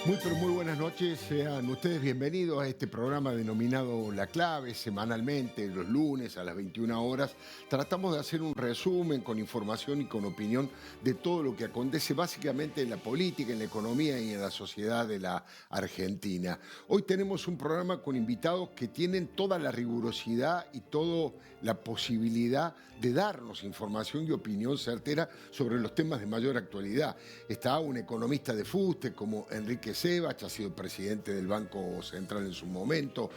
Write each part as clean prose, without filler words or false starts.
Muy, pero muy buenas noches. Sean ustedes bienvenidos a este programa denominado La Clave. Semanalmente, los lunes a las 21 horas, tratamos de hacer un resumen con información y con opinión de todo lo que acontece básicamente en la política, en la economía y en la sociedad de la Argentina. Hoy tenemos un programa con invitados que tienen toda la rigurosidad y toda la posibilidad de darnos información y opinión certera sobre los temas de mayor actualidad. Está un economista de fuste como Enrique Sebach, ha sido presidente del Banco Central en su momento.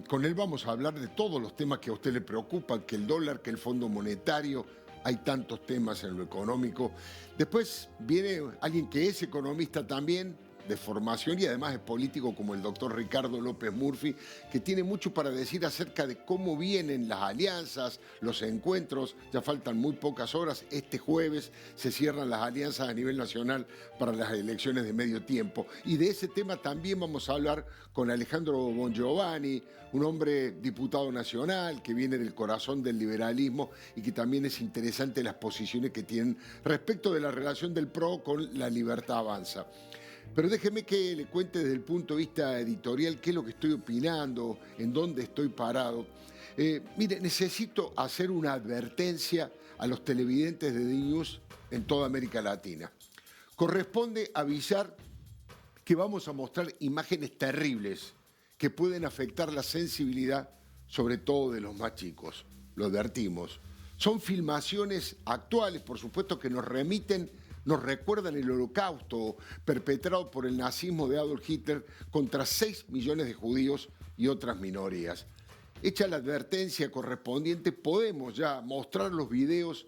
Con él vamos a hablar de todos los temas que a usted le preocupan, que el dólar, que el Fondo Monetario. Hay tantos temas en lo económico. Después viene alguien que es economista también, de formación y además es político, como el doctor Ricardo López Murphy, que tiene mucho para decir acerca de cómo vienen las alianzas, los encuentros. Ya faltan muy pocas horas. Este jueves se cierran las alianzas a nivel nacional para las elecciones de medio tiempo. Y de ese tema también vamos a hablar con Alejandro Bongiovanni, un hombre diputado nacional que viene del corazón del liberalismo y que también es interesante las posiciones que tienen respecto de la relación del PRO con La Libertad Avanza. Pero déjeme que le cuente desde el punto de vista editorial qué es lo que estoy opinando, en dónde estoy parado. Mire, necesito hacer una advertencia a los televidentes de DNews en toda América Latina. Corresponde avisar que vamos a mostrar imágenes terribles que pueden afectar la sensibilidad, sobre todo de los más chicos. Lo advertimos. Son filmaciones actuales, por supuesto, que nos recuerdan el holocausto perpetrado por el nazismo de Adolf Hitler contra 6 millones de judíos y otras minorías. Hecha la advertencia correspondiente, podemos ya mostrar los videos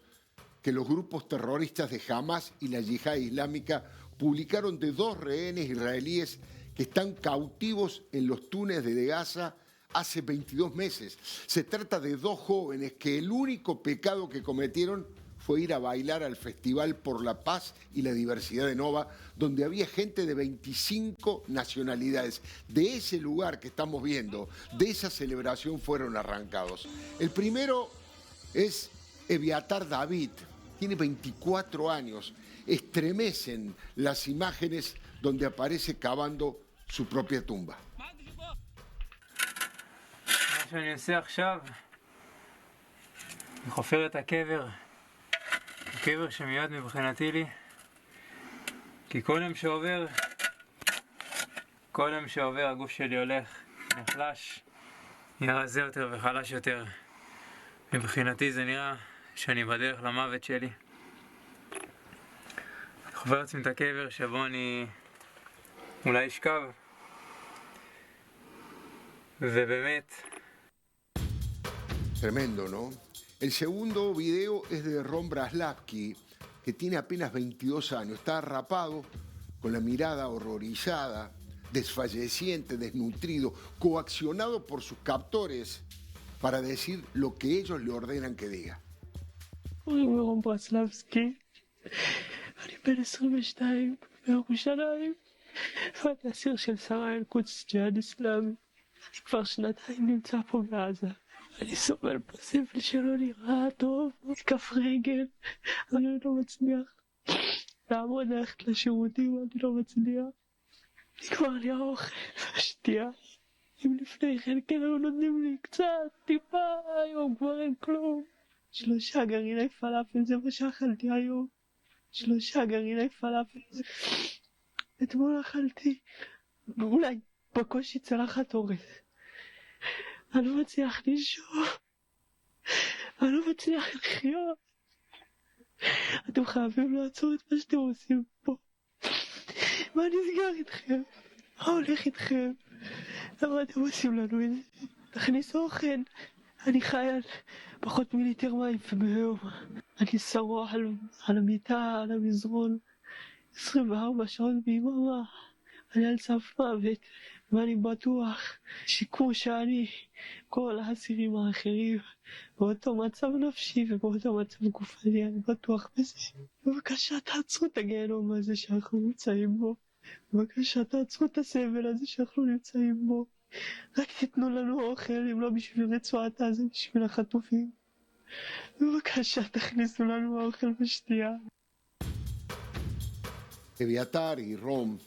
que los grupos terroristas de Hamas y la Yihad Islámica publicaron de 2 rehenes israelíes que están cautivos en los túneles de Gaza hace 22 meses. Se trata de 2 jóvenes que el único pecado que cometieron fue ir a bailar al Festival por la Paz y la Diversidad de Nova, donde había gente de 25 nacionalidades. De ese lugar que estamos viendo, de esa celebración fueron arrancados. El primero es Eviatar David, tiene 24 años. Estremecen las imágenes donde aparece cavando su propia tumba. מה שאני עושה עכשיו, אני חופר את הקבר שמיועד מבחינתי לי, כי כל יום שעובר הגוף שלי הולך, נחלש, נראה רזה יותר וחלש יותר. מבחינתי זה נראה שאני בדרך למוות שלי. אני חופר לעצמי את הקבר שבו אני אולי אשכב, ובאמת Tremendo, ¿no? El segundo video es de Ron Braslavsky, que tiene apenas 22 años. Está rapado, con la mirada horrorizada, desfalleciente, desnutrido, coaccionado por sus captores para decir lo que ellos le ordenan que diga. קוראים לי רון ברסלבסקי, אני בן 22 מירושלים, ואני אסיר של שרה אל-קודס ג'יהאד אסלאמי. אני כבר 2 נמצא פה בעזה. אני סובל בסבל שלא נראה טוב, כף רגל, אני לא מצליח לעמוד, ללכת לשירותים, אני לא מצליח. נגמר לי האוכל והשתייה. אם לפני כן היו נותנים לי קצת, טיפה, היום כבר אין כלום. 3 גרעיני פלאפל, זה מה שאכלתי היום. 3 גרעיני פלאפל. אתמול אכלתי אולי בקושי צלחת אורז. אני לא מצליח לישון, אני לא מצליח לחיות. אתם חייבים לעצור את מה שאתם עושים פה. מה נסגר איתכם? מה הולך איתכם? למה אתם עושים לנו את זה? תכניסו אוכל. אני חי על פחות מליטר מים ביום. אני שרוע על המיטה, על המזרון, 24 שעות ביממה. אני על סף מוות, ואני בטוח שכמו שאני, כל האסירים האחרים, באותו מצב נפשי ובאותו מצב גופני, אני בטוח בזה. בבקשה תעצרו את הגיהנום הזה שאנחנו נמצאים בו. בבקשה תעצרו את הסבל הזה שאנחנו נמצאים בו. רק תיתנו לנו אוכל, אם לא בשביל רצועת עזה, בשביל החטופים. בבקשה תכניסו לנו אוכל ושתייה. Eviatar y Ron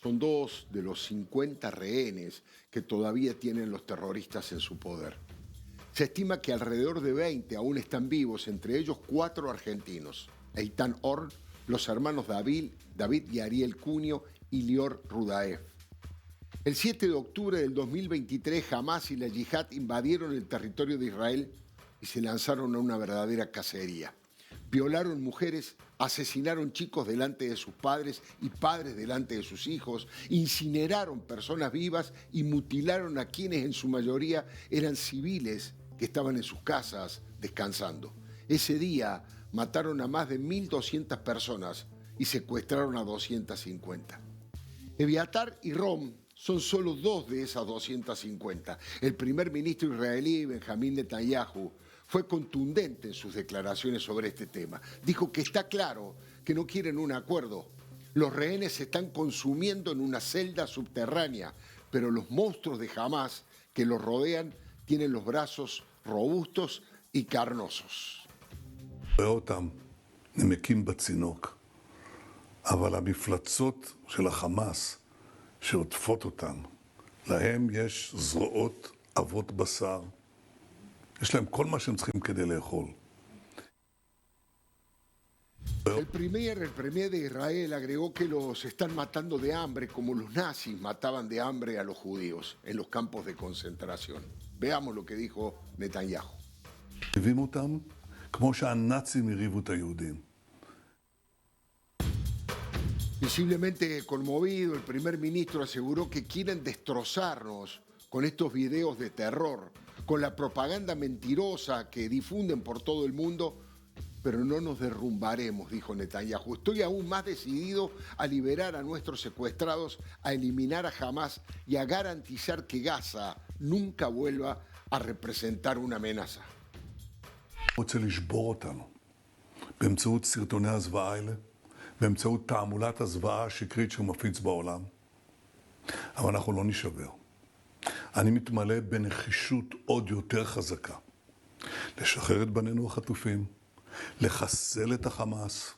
Son 2 de los 50 rehenes que todavía tienen los terroristas en su poder. Se estima que alrededor de 20 aún están vivos, entre ellos 4 argentinos. Eitan Or, los hermanos David y Ariel Cunio y Lior Rudaev. El 7 de octubre del 2023, Hamás y la Yihad invadieron el territorio de Israel y se lanzaron a una verdadera cacería. Violaron mujeres, asesinaron chicos delante de sus padres y padres delante de sus hijos, incineraron personas vivas y mutilaron a quienes en su mayoría eran civiles que estaban en sus casas descansando. Ese día mataron a más de 1.200 personas y secuestraron a 250. Eviatar y Rom son solo 2 de esas 250. El primer ministro israelí, Benjamín Netanyahu, fue contundente en sus declaraciones sobre este tema. Dijo que está claro que no quieren un acuerdo. Los rehenes se están consumiendo en una celda subterránea, pero los monstruos de Hamás que los rodean tienen los brazos robustos y carnosos. אותם נמקים בצינוק, אבל המפלצות של החמאס שעוטפות אותם, להם יש זרועות עבות בשר, יש להם כל מה שהם צריכים כדי לאכול. El premier de Israel agregó que los están matando de hambre como los nazis mataban de hambre a los judíos en los campos de concentración. Veamos lo que dijo Netanyahu. מריבים אותם כמו שהנאצים הריבו את היהודים. Visiblemente conmovido, el primer ministro aseguró que quieren destrozarnos con estos videos de terror, con la propaganda mentirosa que difunden por todo el mundo, pero no nos derrumbaremos, dijo Netanyahu. Estoy aún más decidido a liberar a nuestros secuestrados, a eliminar a Hamás y a garantizar que Gaza nunca vuelva a representar una amenaza. רוצה לשבור אותנו באמצעות סרטוני הזוועה האלה, באמצעות תעמולת הזוועה השקרית שהוא מפיץ בעולם. אבל אנחנו לא נשבר. אני מתמלא בנחישות עוד יותר חזקה. לשחרר את בנינו החטופים, לחסל את החמאס,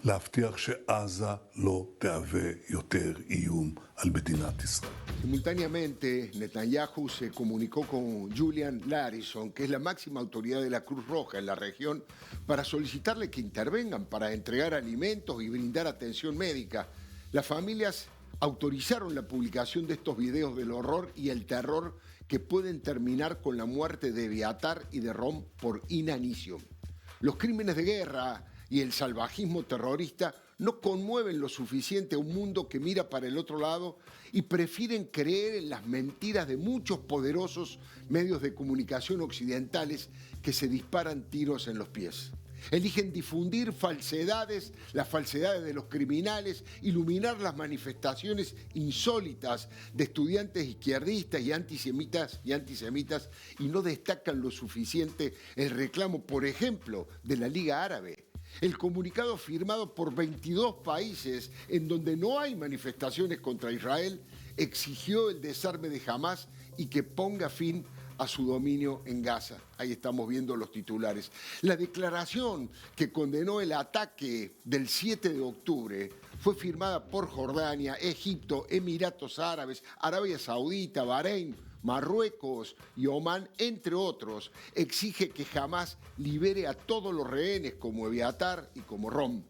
להבטיח שעזה לא תהווה יותר איום על מדינת ישראל. Simultáneamente, Netanyahu se comunicó con Julian Larison, que es la máxima autoridad de la Cruz Roja en la región, para solicitarle que intervengan para entregar alimentos y brindar atención médica. Las familias autorizaron la publicación de estos videos del horror y el terror que pueden terminar con la muerte de Eviatar y de Rom por inanición. Los crímenes de guerra y el salvajismo terrorista no conmueven lo suficiente a un mundo que mira para el otro lado y prefieren creer en las mentiras de muchos poderosos medios de comunicación occidentales que se disparan tiros en los pies. Eligen difundir falsedades, las falsedades de los criminales, iluminar las manifestaciones insólitas de estudiantes izquierdistas y antisemitas y no destacan lo suficiente el reclamo, por ejemplo, de la Liga Árabe. El comunicado firmado por 22 países en donde no hay manifestaciones contra Israel exigió el desarme de Hamás y que ponga fin a su dominio en Gaza. Ahí estamos viendo los titulares. La declaración que condenó el ataque del 7 de octubre fue firmada por Jordania, Egipto, Emiratos Árabes, Arabia Saudita, Bahrein, Marruecos y Omán, entre otros. Exige que Hamás libere a todos los rehenes como Eviatar y como Rom.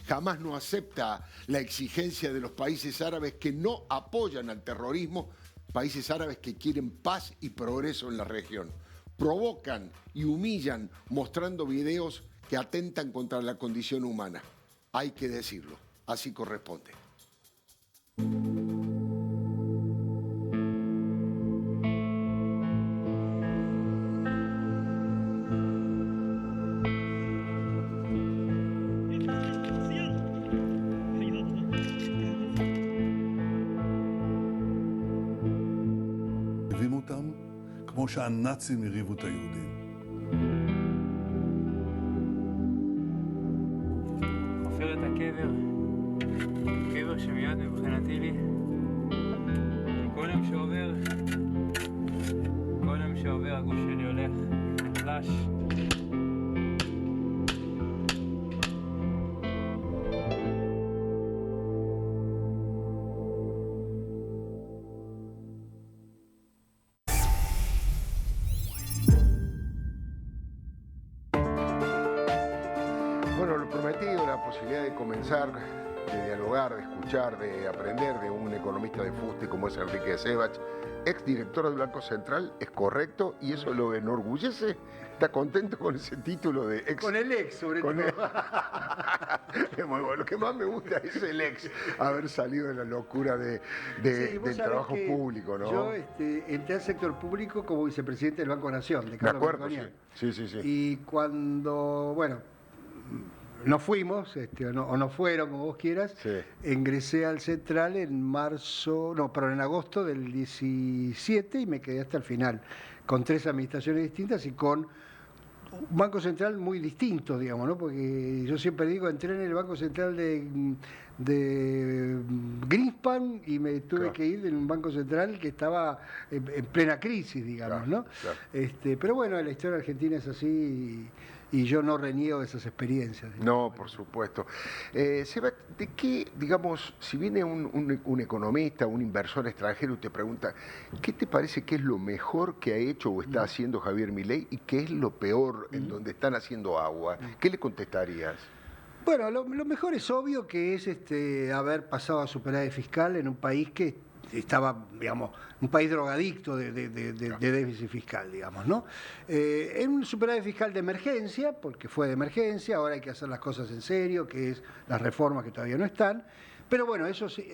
Hamás no acepta la exigencia de los países árabes que no apoyan al terrorismo, países árabes que quieren paz y progreso en la región. Provocan y humillan mostrando videos que atentan contra la condición humana. Hay que decirlo, así corresponde. מריבים אותם כמו שהנאצים הריבו את היהודים. חופר את הקבר, קבר שמיד מבחינתי לי. כל יום שעובר הגוף שלי הולך, נחלש. Bueno, lo prometido, la posibilidad de comenzar, de dialogar, de escuchar, de aprender de un economista de fuste como es Enrique Sebach, exdirector del Banco Central, es correcto y eso lo enorgullece. ¿Está contento con ese título de ex? Con el ex, sobre todo. Es muy bueno. Lo que más me gusta es el ex, haber salido de la locura Sí, del vos sabés trabajo que público, ¿no? Yo entré al sector público como vicepresidente del Banco Nación, de Me Carlos acuerdo, Melconian. sí. Y cuando, bueno, no fuimos, o no fueron, como vos quieras, Sí. ingresé al Central en agosto del 17 y me quedé hasta el final, con 3 administraciones distintas y con un Banco Central muy distinto, digamos, ¿no? Porque yo siempre digo, entré en el Banco Central de Greenspan y me tuve Claro. que ir en un Banco Central que estaba en plena crisis, digamos, Claro, ¿no? claro. Pero bueno, la historia argentina es así y yo no reniego de esas experiencias. No, por supuesto. Seba, ¿de qué, digamos, si viene un economista, un inversor extranjero y te pregunta, ¿qué te parece que es lo mejor que ha hecho o está haciendo Javier Milei y qué es lo peor en donde están haciendo agua? ¿Qué le contestarías? Bueno, lo mejor es obvio que es haber pasado a superávit fiscal en un país que estaba, digamos, un país drogadicto de déficit fiscal, digamos, ¿no? En un superávit fiscal de emergencia, porque fue de emergencia, ahora hay que hacer las cosas en serio, que es las reformas que todavía no están, pero bueno, eso sí,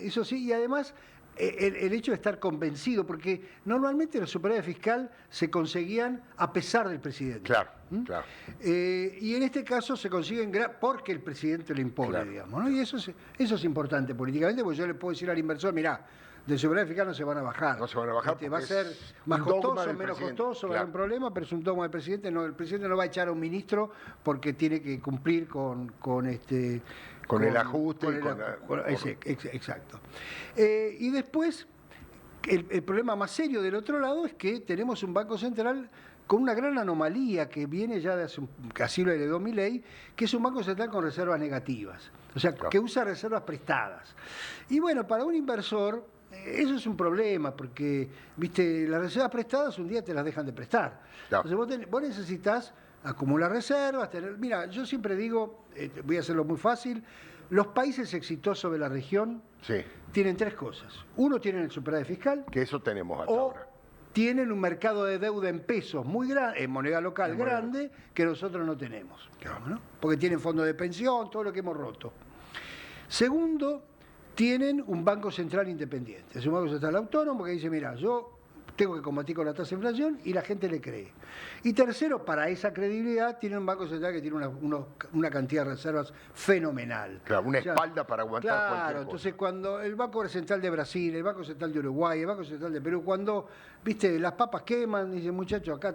y además el hecho de estar convencido, porque normalmente el superávit fiscal se conseguían a pesar del presidente. Claro, claro. Y en este caso se consiguen porque el presidente lo impone, Claro. digamos, ¿no? Y eso es importante políticamente, porque yo le puedo decir al inversor, mirá, del superávit fiscal no se van a bajar. No se van a bajar Va a porque ser es más un dogma costoso, del menos presidente. costoso, va a Claro. haber un problema, pero es un dogma del presidente. No, el presidente no va a echar a un ministro porque tiene que cumplir con el ajuste y exacto. Y después, el problema más serio del otro lado es que tenemos un Banco Central con una gran anomalía que viene ya de así lo heredó Milei, que es un Banco Central con reservas negativas, o sea, Claro. que usa reservas prestadas. Y bueno, para un inversor eso es un problema, porque, viste, las reservas prestadas un día te las dejan de prestar. Claro. Entonces vos necesitas acumular reservas, mira, yo siempre digo, voy a hacerlo muy fácil, los países exitosos de la región Sí, tienen 3 cosas. Uno, tienen el superávit fiscal, que eso tenemos hasta o ahora. tienen un mercado de deuda en pesos muy grande, en moneda local En moneda grande, que nosotros no tenemos, Claro. digamos, ¿no? Porque tienen fondos de pensión, todo lo que hemos roto. Segundo, tienen un Banco Central independiente. Es un Banco Central autónomo que dice, mira, yo tengo que combatir con la tasa de inflación y la gente le cree. Y tercero, para esa credibilidad, tiene un Banco Central que tiene una cantidad de reservas fenomenal. Claro, una O sea, espalda para aguantar cualquier claro, cosa. entonces cuando el Banco Central de Brasil, el Banco Central de Uruguay, el Banco Central de Perú, cuando, viste, las papas queman, dice, muchachos, acá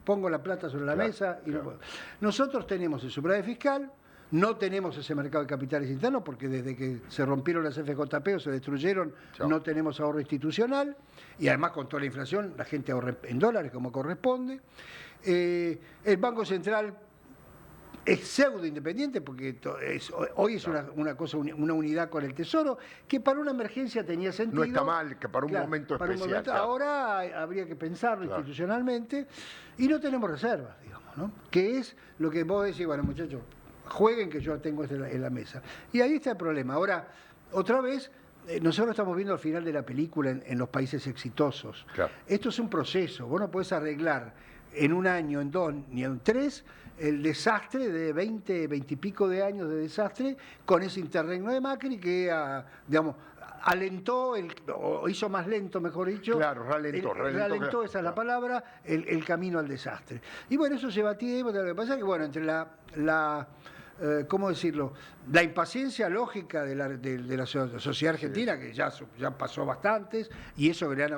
pongo la plata sobre la Claro, mesa y no claro. puedo. Nosotros tenemos el superávit fiscal, no tenemos ese mercado de capitales internos porque desde que se rompieron las FJP o se destruyeron, Chao. no tenemos ahorro institucional y además con toda la inflación la gente ahorra en dólares como corresponde. El Banco Central es pseudo independiente porque hoy es una unidad con el Tesoro que para una emergencia tenía sentido. No está mal, que para un momento para un especial, momento. claro. Ahora habría que pensarlo Claro. institucionalmente y no tenemos reservas, digamos, ¿no? Que es lo que vos decís, bueno, muchachos, jueguen que yo tengo esto en la mesa. Y ahí está el problema. Ahora, otra vez, nosotros estamos viendo al final de la película en los países exitosos. Claro. Esto es un proceso. Vos no podés arreglar en un año, en 2, ni en 3, el desastre de 20 y pico de años de desastre con ese interregno de Macri que, digamos, alentó, o hizo más lento, mejor dicho. Claro, ralentó, esa es la palabra, el camino al desastre. Y bueno, eso lleva tiempo. Lo que pasa es que, bueno, entre ¿cómo decirlo? La impaciencia lógica de la sociedad argentina, que ya pasó bastantes, y eso que le han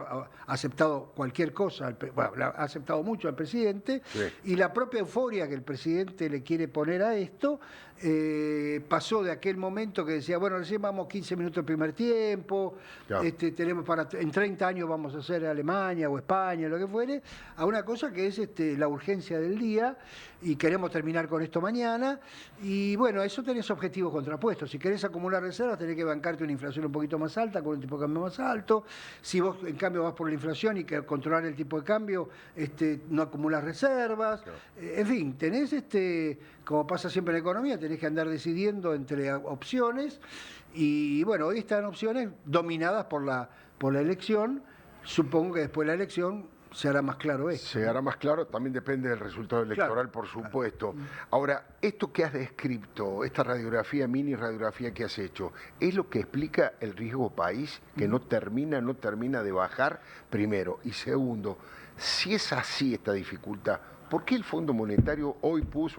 aceptado cualquier cosa, le ha aceptado mucho al presidente, Sí. y la propia euforia que el presidente le quiere poner a esto, pasó de aquel momento que decía, bueno, recién vamos 15 minutos el primer tiempo, Claro. tenemos en 30 años vamos a hacer Alemania o España, lo que fuere, a una cosa que es la urgencia del día. y queremos terminar con esto mañana. Y bueno, eso tenés objetivos contrapuestos. Si querés acumular reservas, tenés que bancarte una inflación un poquito más alta, con un tipo de cambio más alto. Si vos, en cambio, vas por la inflación y que controlar el tipo de cambio, no acumulas reservas. Claro. En fin, tenés, como pasa siempre en la economía, tenés que andar decidiendo entre opciones. Y bueno, hoy están opciones dominadas por la elección. Supongo que después de la elección se hará más claro esto. Se hará más claro, también depende del resultado electoral, por supuesto. Ahora, esto que has descrito, esta radiografía, mini radiografía que has hecho, ¿es lo que explica el riesgo país, que no termina de bajar, primero? Y segundo, si es así esta dificultad, ¿por qué el Fondo Monetario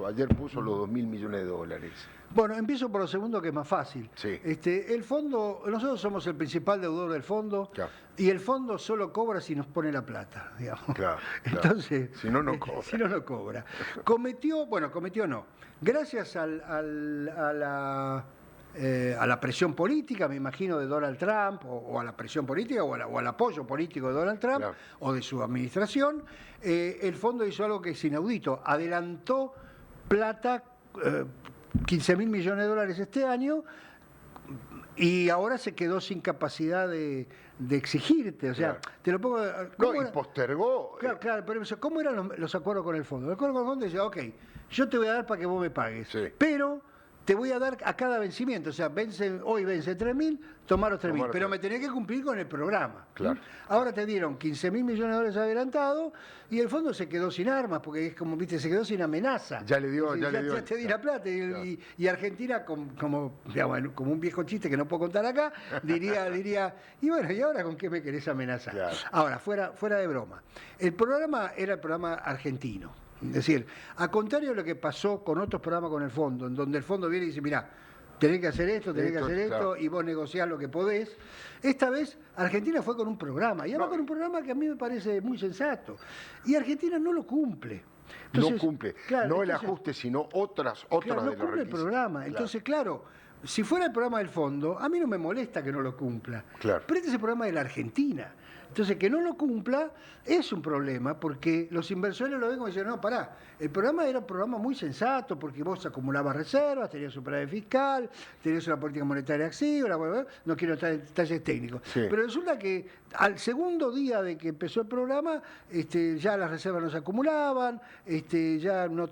ayer puso los 2.000 millones de dólares? Bueno, empiezo por lo segundo, que es más fácil. Sí. El fondo, nosotros somos el principal deudor del fondo, Claro. y el fondo solo cobra si nos pone la plata, digamos. Claro, claro. Entonces, Si no, no cobra. Si no, no cobra. Cometió no. Gracias a la presión política, me imagino, de Donald Trump, o a la presión política, o al apoyo político de Donald Trump, Claro. o de su administración, el fondo hizo algo que es inaudito. Adelantó plata, 15.000 millones de dólares este año, y ahora se quedó sin capacidad de exigirte. O sea, Claro. te lo pongo... No, y postergó. Claro, pero ¿cómo eran los acuerdos con el fondo? El acuerdo con el fondo decía, ok, yo te voy a dar para que vos me pagues, Sí. pero te voy a dar a cada vencimiento. O sea, hoy vence 3.000, tomá los 3.000, Tomá los pero 3.000. me tenés que cumplir con el programa. Claro. Ahora te dieron 15.000 millones de dólares adelantados y el fondo se quedó sin armas, porque es como, viste, se quedó sin amenaza. Ya le dio, Es decir, ya le dio. Ya te di la plata. Claro. Y Argentina, digamos, como un viejo chiste que no puedo contar acá, diría, y bueno, ¿y ahora con qué me querés amenazar? Claro. Ahora, fuera de broma. El programa era el programa argentino. Es decir, a contrario de lo que pasó con otros programas con el fondo, en donde el fondo viene y dice, mirá, tenés que hacer esto, tenés que hacer esto, claro. y vos negociás lo que podés. Esta vez Argentina fue con un programa, y además No. con un programa que a mí me parece muy sensato. Y Argentina no lo cumple. No cumple. Claro, No el entonces, ajuste, sino otras claro, de no los cumple el requisitos. programa. Claro. Entonces, claro, si fuera el programa del fondo, a mí no me molesta que no lo cumpla. Claro. Pero este es el programa de la Argentina. Entonces, que no lo cumpla es un problema, porque los inversores lo ven como dicen, no, pará, el programa era un programa muy sensato, porque vos acumulabas reservas, tenías superávit fiscal, tenías una política monetaria activa, no quiero entrar en detalles técnicos. Sí. Pero resulta que al segundo día de que empezó el programa, ya las reservas no se acumulaban, ya no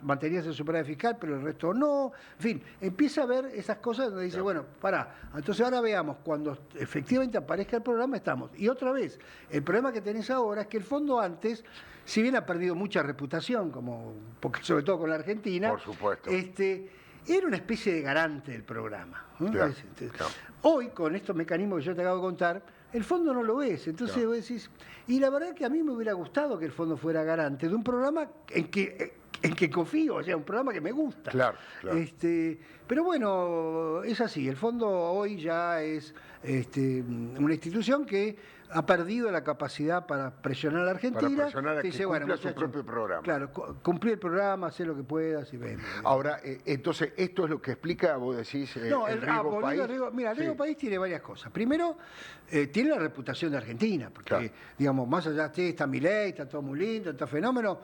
mantenías el superávit fiscal, pero el resto no. En fin, empieza a ver esas cosas donde dice, bueno, pará, entonces ahora veamos, cuando efectivamente aparezca el programa, estamos. Y otra vez, el problema que tenés ahora es que el fondo antes, si bien ha perdido mucha reputación, porque sobre todo con la Argentina, Por supuesto. era una especie de garante del programa, ¿no? Claro, claro. Hoy, con estos mecanismos que yo te acabo de contar, el fondo no lo ves. Entonces Claro. vos decís, y la verdad que a mí me hubiera gustado que el fondo fuera garante de un programa en que confío, o sea, un programa que me gusta. Claro, claro. Pero bueno, es así. El fondo hoy ya es una institución que ha perdido la capacidad para presionar a la Argentina. Para presionar a Te que cumpla su muchachos, propio programa. Claro, cumplir el programa, hacer lo que puedas y ven. Ahora, entonces, esto es lo que explica, vos decís, No, el riesgo volviendo país. al riesgo, mira, el riesgo Sí. país tiene varias cosas. Primero, tiene la reputación de Argentina, porque, Claro. digamos, más allá está Milei, está todo muy lindo, está fenómeno,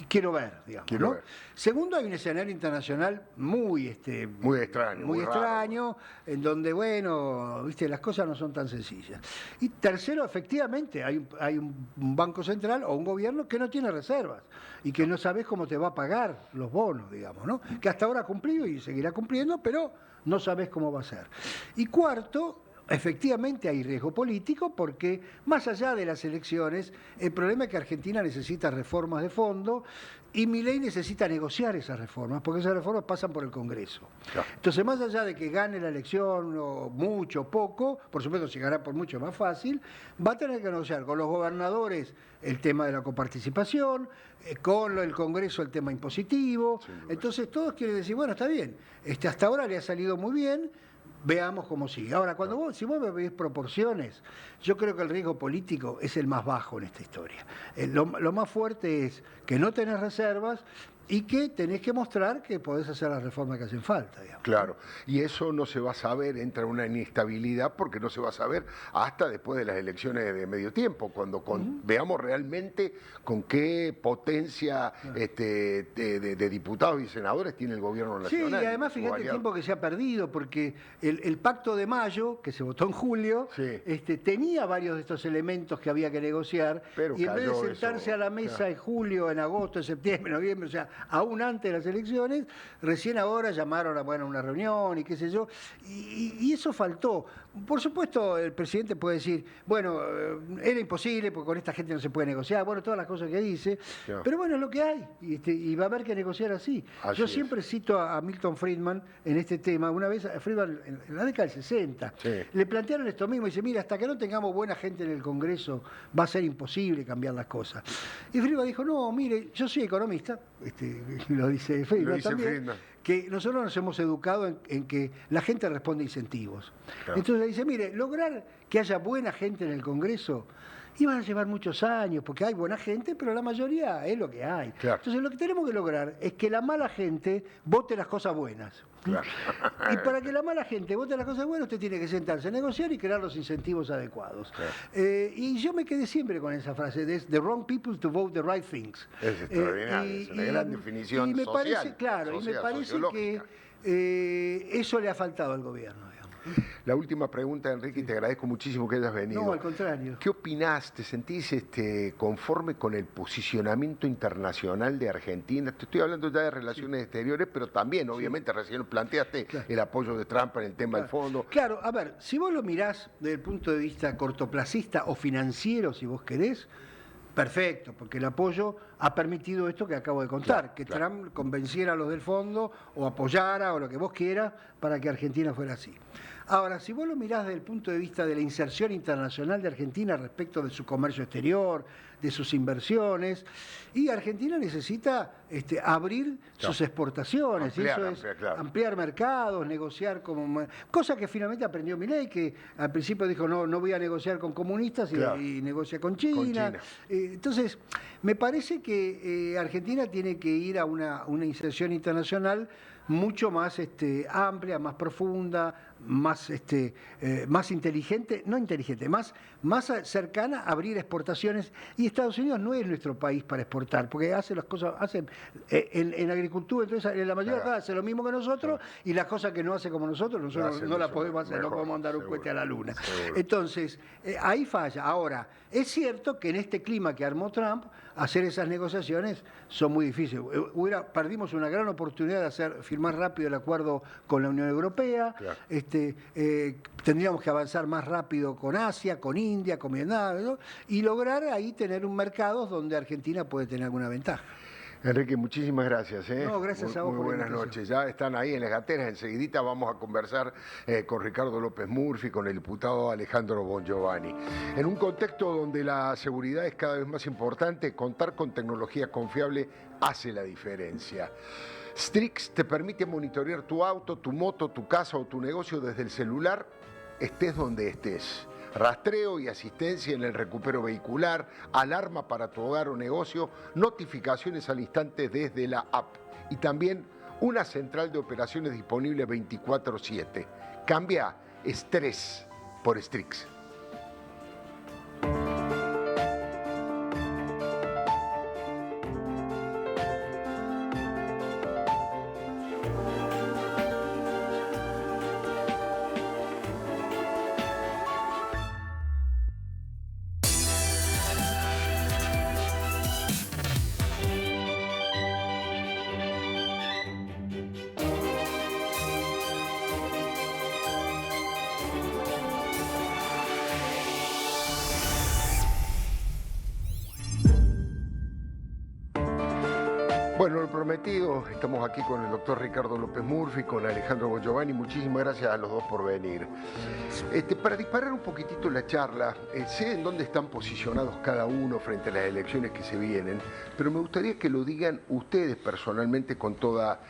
quiero ver, digamos. Quiero ¿no? ver. Segundo, hay un escenario internacional muy extraño, muy muy raro. extraño, en donde, bueno, viste, las cosas no son tan sencillas. Y tercero, efectivamente, hay un banco central o un gobierno que no tiene reservas y que no sabes cómo te va a pagar los bonos, digamos, ¿no? Que hasta ahora ha cumplido y seguirá cumpliendo, pero no sabes cómo va a ser. Y cuarto, efectivamente hay riesgo político porque más allá de las elecciones, el problema es que Argentina necesita reformas de fondo y Milei necesita negociar esas reformas, porque esas reformas pasan por el Congreso. Claro. Entonces, más allá de que gane la elección o mucho o poco, por supuesto si gana por mucho es más fácil, va a tener que negociar con los gobernadores el tema de la coparticipación, con el Congreso el tema impositivo. Entonces todos quieren decir, bueno, está bien, hasta ahora le ha salido muy bien, veamos cómo sigue. Ahora, si vos me pedís proporciones, yo creo que el riesgo político es el más bajo en esta historia. Lo más fuerte es que no tenés reservas y que tenés que mostrar que podés hacer las reformas que hacen falta, digamos. Claro, y eso no se va a saber, entra una inestabilidad porque no se va a saber hasta después de las elecciones de medio tiempo, cuando veamos realmente con qué potencia de diputados y senadores tiene el gobierno nacional. Sí, y además fíjate el tiempo que se ha perdido, porque el pacto de mayo, que se votó en julio, tenía varios de estos elementos que había que negociar, pero y en vez de sentarse a la mesa en julio, en agosto, en septiembre, noviembre, o sea, aún antes de las elecciones, recién ahora llamaron a una reunión y qué sé yo, y eso faltó. Por supuesto, el presidente puede decir, bueno, era imposible porque con esta gente no se puede negociar, bueno, todas las cosas que dice, pero bueno, es lo que hay, y va a haber que negociar así. Yo siempre cito a Milton Friedman en este tema. Una vez a Friedman, en la década del 60, le plantearon esto mismo, y dice, mira, hasta que no tengamos buena gente en el Congreso, va a ser imposible cambiar las cosas. Y Friedman dijo, no, mire, yo soy economista, lo dice Friedman también, que nosotros nos hemos educado en que la gente responde incentivos. Claro. Entonces le dice, mire, lograr que haya buena gente en el Congreso iban a llevar muchos años, porque hay buena gente, pero la mayoría es lo que hay. Claro. Entonces lo que tenemos que lograr es que la mala gente vote las cosas buenas. Claro. Y para que la mala gente vote las cosas buenas, usted tiene que sentarse a negociar y crear los incentivos adecuados. Claro. Y yo me quedé siempre con esa frase, de the wrong people to vote the right things. Es extraordinario, es una gran definición me social. Parece, claro, social, y me parece que eso le ha faltado al gobierno. La última pregunta, Enrique, y te agradezco muchísimo que hayas venido. No, al contrario. ¿Qué opinás? ¿Te sentís conforme con el posicionamiento internacional de Argentina? Te estoy hablando ya de relaciones exteriores, pero también, obviamente, recién planteaste el apoyo de Trump en el tema del fondo. Claro, a ver, si vos lo mirás desde el punto de vista cortoplacista o financiero, si vos querés, perfecto, porque el apoyo ha permitido esto que acabo de contar, que Trump convenciera a los del fondo o apoyara o lo que vos quieras para que Argentina fuera así. Ahora, si vos lo mirás desde el punto de vista de la inserción internacional de Argentina respecto de su comercio exterior, de sus inversiones, y Argentina necesita abrir sus exportaciones, ampliar mercados, negociar cosa que finalmente aprendió Milei, que al principio dijo no voy a negociar con comunistas y negocia con China. Entonces, me parece que Argentina tiene que ir a una inserción internacional mucho más amplia, más profunda, más inteligente, más cercana a abrir exportaciones. Y Estados Unidos no es nuestro país para exportar, porque hace las cosas, en agricultura, entonces en la mayoría de las cosas hace lo mismo que nosotros, y las cosas que no hace como nosotros no las podemos hacer, no podemos mandar un cohete a la luna. Entonces, ahí falla. Ahora, es cierto que en este clima que armó Trump, hacer esas negociaciones son muy difíciles. Perdimos una gran oportunidad de firmar rápido el acuerdo con la Unión Europea. Claro. Tendríamos que avanzar más rápido con Asia, con India, con Vietnam, ¿no? Y lograr ahí tener un mercado donde Argentina puede tener alguna ventaja. Enrique, muchísimas gracias. No, gracias a vos. Muy buenas noches. Ya están ahí en las gateras. Enseguidita vamos a conversar con Ricardo López Murphy, con el diputado Alejandro Bongiovanni. En un contexto donde la seguridad es cada vez más importante, contar con tecnología confiable hace la diferencia. Strix te permite monitorear tu auto, tu moto, tu casa o tu negocio desde el celular, estés donde estés. Rastreo y asistencia en el recupero vehicular, alarma para tu hogar o negocio, notificaciones al instante desde la app y también una central de operaciones disponible 24/7. Cambia estrés por Strix. Bueno, lo prometido, estamos aquí con el doctor Ricardo López Murphy, con Alejandro Bongiovanni. Muchísimas gracias a los dos por venir. Para disparar un poquitito la charla, sé en dónde están posicionados cada uno frente a las elecciones que se vienen, pero me gustaría que lo digan ustedes personalmente con toda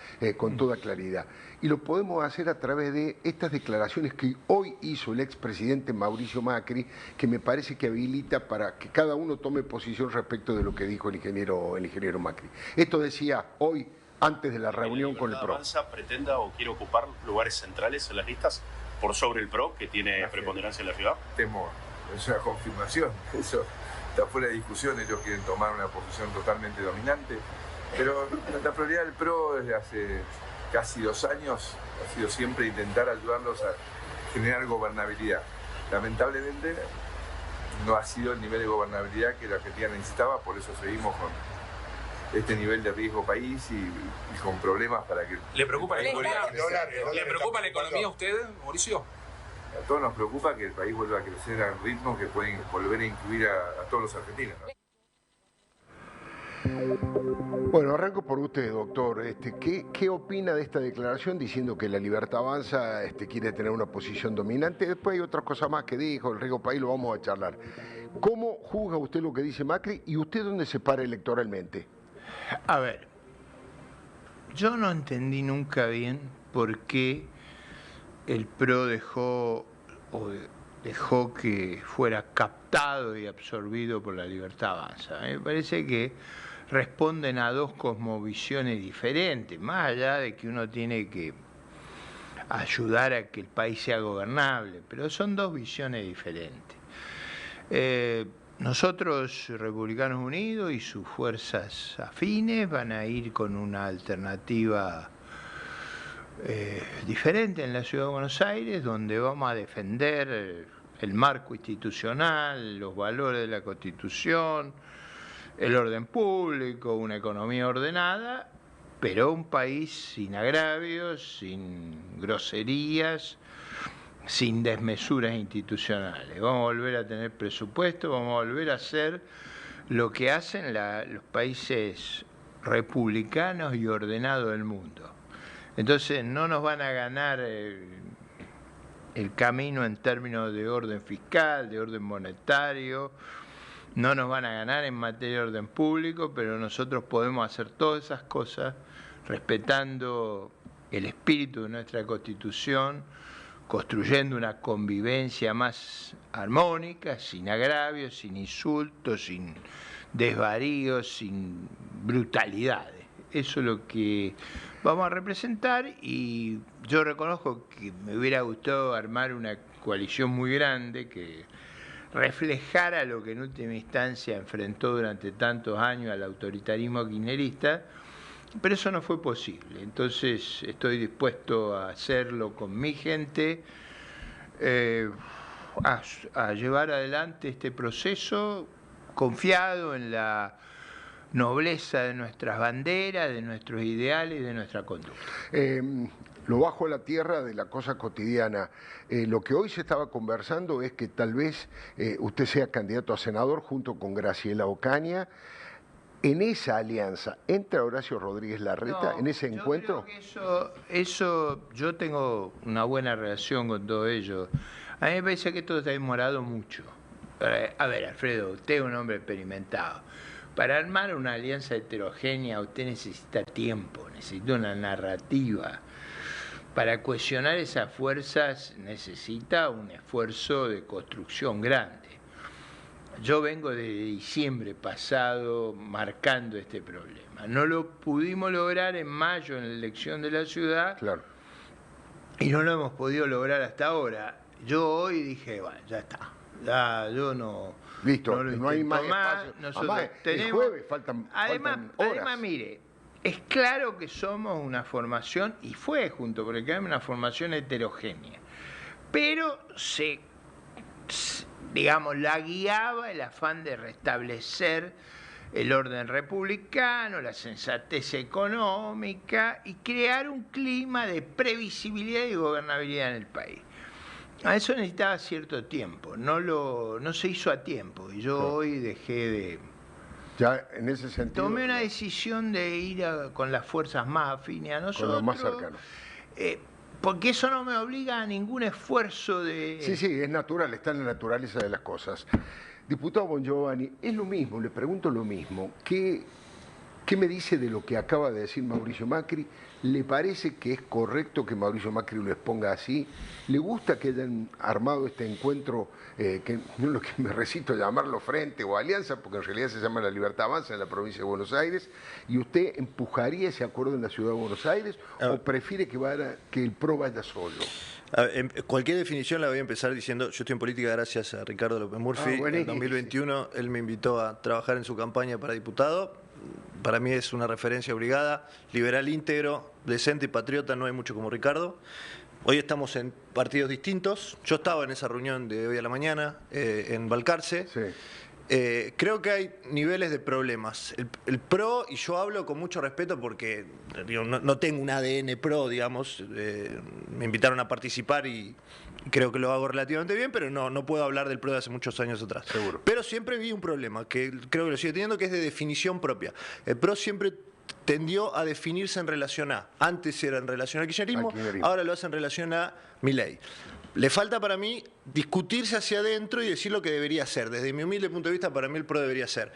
claridad. Y lo podemos hacer a través de estas declaraciones que hoy hizo el expresidente Mauricio Macri, que me parece que habilita para que cada uno tome posición respecto de lo que dijo el ingeniero Macri. Esto decía hoy antes de la reunión con el PRO. ¿Avanza pretenda o quiere ocupar lugares centrales en las listas por sobre el PRO, que tiene preponderancia en la ciudad? Temor, es una confirmación, eso está fuera de discusión, ellos quieren tomar una posición totalmente dominante, pero la prioridad del PRO desde hace casi 2 años ha sido siempre intentar ayudarlos a generar gobernabilidad. Lamentablemente no ha sido el nivel de gobernabilidad que la Argentina necesitaba, por eso seguimos con este nivel de riesgo país y con problemas para que... ¿Le preocupa la economía? ¿Le preocupa la economía a usted, Mauricio? A todos nos preocupa que el país vuelva a crecer a ritmos que pueden volver a incluir a todos los argentinos, ¿no? Bueno, arranco por usted, doctor. ¿Qué opina de esta declaración diciendo que la Libertad Avanza quiere tener una posición dominante? Después hay otras cosas más que dijo, el riesgo país lo vamos a charlar. ¿Cómo juzga usted lo que dice Macri y usted dónde se para electoralmente? A ver, yo no entendí nunca bien por qué el PRO dejó que fuera captado y absorbido por la Libertad Avanza. Me parece que responden a 2 cosmovisiones diferentes, más allá de que uno tiene que ayudar a que el país sea gobernable, pero son 2 visiones diferentes. Nosotros, Republicanos Unidos y sus fuerzas afines, van a ir con una alternativa diferente en la Ciudad de Buenos Aires, donde vamos a defender el marco institucional, los valores de la Constitución, el orden público, una economía ordenada, pero un país sin agravios, sin groserías, sin desmesuras institucionales. Vamos a volver a tener presupuesto, vamos a volver a hacer lo que hacen los países republicanos y ordenados del mundo. Entonces no nos van a ganar el camino en términos de orden fiscal, de orden monetario, no nos van a ganar en materia de orden público, pero nosotros podemos hacer todas esas cosas respetando el espíritu de nuestra Constitución, construyendo una convivencia más armónica, sin agravios, sin insultos, sin desvaríos, sin brutalidades. Eso es lo que vamos a representar y yo reconozco que me hubiera gustado armar una coalición muy grande que reflejara lo que en última instancia enfrentó durante tantos años al autoritarismo kirchnerista, pero eso no fue posible. Entonces estoy dispuesto a hacerlo con mi gente, a llevar adelante este proceso confiado en la nobleza de nuestras banderas, de nuestros ideales y de nuestra conducta. Lo bajo a la tierra de la cosa cotidiana. Lo que hoy se estaba conversando es que tal vez usted sea candidato a senador junto con Graciela Ocaña. En esa alianza, ¿entra Horacio Rodríguez Larreta en ese encuentro? Creo que eso, yo tengo una buena relación con todo ello. A mí me parece que esto está demorado mucho. A ver, Alfredo, usted es un hombre experimentado. Para armar una alianza heterogénea usted necesita tiempo, necesita una narrativa. Para cohesionar esas fuerzas necesita un esfuerzo de construcción grande. Yo vengo de diciembre pasado marcando este problema. No lo pudimos lograr en mayo en la elección de la ciudad. Claro. Y no lo hemos podido lograr hasta ahora. Yo hoy dije, bueno, ya está. Ya, yo no... Listo, no hay más espacio. Nosotros además, tenemos, el jueves faltan horas. Además, mire, es claro que somos una formación, y fue junto por el cambio una formación heterogénea, pero digamos, la guiaba el afán de restablecer el orden republicano, la sensatez económica y crear un clima de previsibilidad y gobernabilidad en el país. A eso necesitaba cierto tiempo, no se hizo a tiempo y yo hoy dejé de... Ya en ese sentido... Tomé una decisión de ir con las fuerzas más afines a nosotros. Con los más cercanos. Porque eso no me obliga a ningún esfuerzo de... Sí, es natural, está en la naturaleza de las cosas. Diputado Bongiovanni, es lo mismo, le pregunto lo mismo. ¿Qué me dice de lo que acaba de decir Mauricio Macri ¿Le parece que es correcto que Mauricio Macri lo exponga así? ¿Le gusta que hayan armado este encuentro, que no es lo que me resisto a llamarlo frente o alianza, porque en realidad se llama La Libertad Avanza en la provincia de Buenos Aires? ¿Y usted empujaría ese acuerdo en la ciudad de Buenos Aires o prefiere que el PRO vaya solo? Cualquier definición la voy a empezar diciendo, yo estoy en política gracias a Ricardo López Murphy. En 2021 él me invitó a trabajar en su campaña para diputado. Para mí es una referencia obligada, liberal íntegro, decente y patriota, no hay mucho como Ricardo. Hoy estamos en partidos distintos. Yo estaba en esa reunión de hoy a la mañana en Balcarce. Sí. Creo que hay niveles de problemas. El PRO, y yo hablo con mucho respeto porque digo, no tengo un ADN PRO, digamos, me invitaron a participar y creo que lo hago relativamente bien, pero no puedo hablar del PRO de hace muchos años atrás. Seguro. Pero siempre vi un problema, que creo que lo sigue teniendo, que es de definición propia. El PRO siempre tendió a definirse en relación a, antes era en relación al kirchnerismo, ahora lo hace en relación a Milei. Le falta para mí discutirse hacia adentro y decir lo que debería ser. Desde mi humilde punto de vista, para mí el PRO debería ser